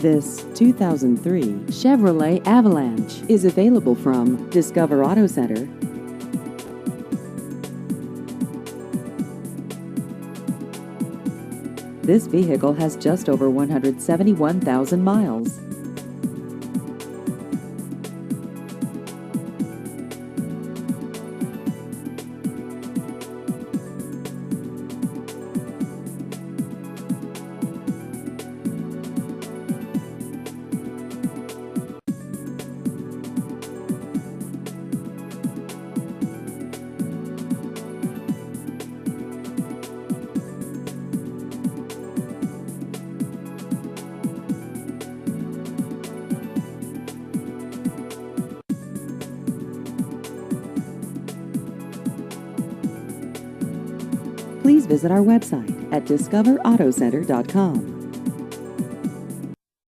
This 2003 Chevrolet Avalanche is available from Discover Auto Center. This vehicle has just over 171,000 miles. Please visit our website at discoverautocenter.com.